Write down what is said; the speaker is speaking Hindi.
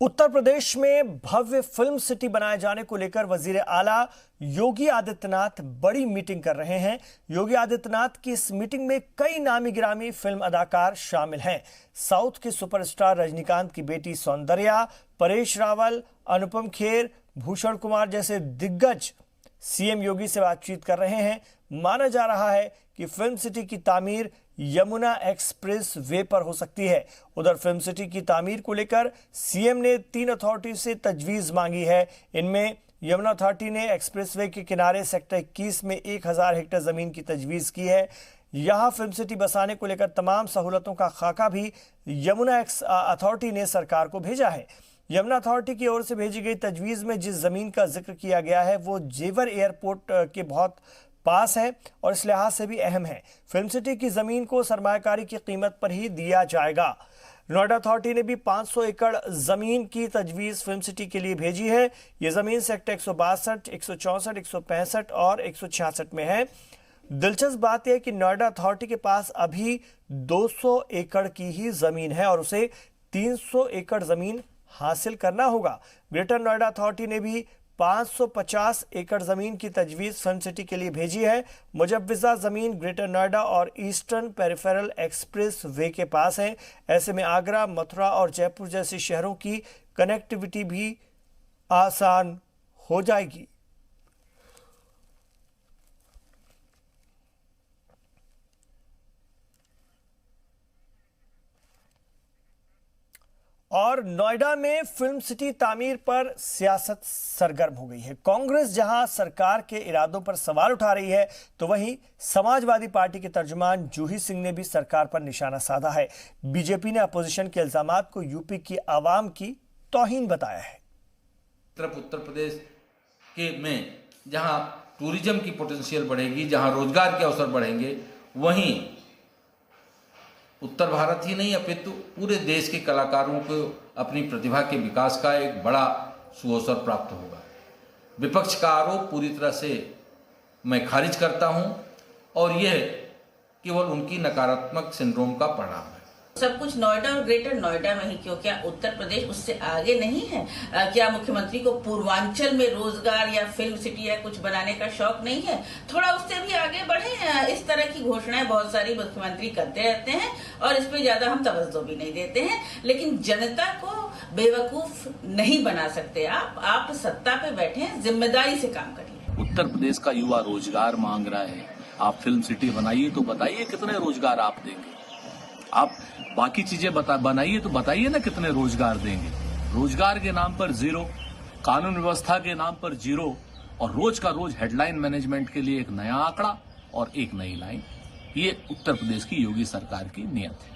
उत्तर प्रदेश में भव्य फिल्म सिटी बनाए जाने को लेकर वजीर आला योगी आदित्यनाथ बड़ी मीटिंग कर रहे हैं। योगी आदित्यनाथ की इस मीटिंग में कई नामी गिरामी फिल्म अदाकार शामिल हैं। साउथ के सुपरस्टार रजनीकांत की बेटी सौंदर्या, परेश रावल, अनुपम खेर, भूषण कुमार जैसे दिग्गज सीएम योगी से बातचीत कर रहे हैं। माना जा रहा है कि फिल्म सिटी की तामीर यमुना एक्सप्रेस वे पर हो सकती है। उधर फिल्म सिटी की तामीर को लेकर सीएम ने 3 अथॉरिटी से तजवीज मांगी है। इनमें यमुना अथॉरिटी ने एक्सप्रेसवे के किनारे सेक्टर 21 में 1000 हेक्टेयर जमीन की तजवीज की है। यहां फिल्म सिटी बसाने को लेकर तमाम सहूलतों का खाका भी यमुना अथॉरिटी ने सरकार को भेजा है। यमुना अथॉरिटी की ओर से भेजी गई तजवीज में जिस जमीन का जिक्र किया गया है वो जेवर एयरपोर्ट के बहुत पास है और इस लिहाज से भी अहम है। फिल्म सिटी की जमीन को सरमायाकारी की कीमत पर ही दिया जाएगा। नोएडा अथॉरिटी ने भी 500 एकड़ जमीन की तजवीज फिल्म सिटी के लिए भेजी है। ये जमीन सेक्टर 162, 164, 165 और 166 में है। दिलचस्प बात यह है कि नोएडा अथॉरिटी के पास अभी 200 एकड़ की ही जमीन है और उसे 300 एकड़ जमीन हासिल करना होगा। ग्रेटर नोएडा अथॉरिटी ने भी 550 एकड़ जमीन की तजवीज फिल्म सिटी के लिए भेजी है। मुजव्वजा जमीन ग्रेटर नोएडा और ईस्टर्न पेरिफेरल एक्सप्रेस वे के पास है। ऐसे में आगरा, मथुरा और जयपुर जैसे शहरों की कनेक्टिविटी भी आसान हो जाएगी। और नोएडा में फिल्म सिटी तामीर पर सियासत सरगर्म हो गई है। कांग्रेस जहां सरकार के इरादों पर सवाल उठा रही है तो वहीं समाजवादी पार्टी के तर्जुमान जूही सिंह ने भी सरकार पर निशाना साधा है। बीजेपी ने अपोजिशन के इल्जामात को यूपी की आवाम की तौहीन बताया है। उत्तर प्रदेश के में जहां टूरिज्म की पोटेंशियल बढ़ेगी, जहां रोजगार के अवसर बढ़ेंगे, वहीं उत्तर भारत ही नहीं अपितु पूरे देश के कलाकारों को अपनी प्रतिभा के विकास का एक बड़ा सुअवसर प्राप्त होगा। विपक्ष का आरोप पूरी तरह से मैं खारिज करता हूं और यह केवल उनकी नकारात्मक सिंड्रोम का परिणाम है। सब कुछ नोएडा और ग्रेटर नोएडा में ही क्यों? क्या उत्तर प्रदेश उससे आगे नहीं है? क्या मुख्यमंत्री को पूर्वांचल में रोजगार या फिल्म सिटी या कुछ बनाने का शौक नहीं है? थोड़ा उससे भी आगे बढ़े। इस तरह की घोषणाएं बहुत सारी मुख्यमंत्री करते रहते हैं और इस पे ज्यादा हम तवज्जो भी नहीं देते हैं, लेकिन जनता को बेवकूफ नहीं बना सकते। आप सत्ता पे बैठे हैं, जिम्मेदारी से काम करिए। उत्तर प्रदेश का युवा रोजगार मांग रहा है। आप फिल्म सिटी बनाइए तो बताइए कितने रोजगार आप देंगे। आप बाकी चीजें बनाइए तो बताइए ना कितने रोजगार देंगे। रोजगार के नाम पर जीरो, कानून व्यवस्था के नाम पर जीरो और रोज का रोज हेडलाइन मैनेजमेंट के लिए एक नया आंकड़ा और एक नई लाइन। ये उत्तर प्रदेश की योगी सरकार की नीयत है।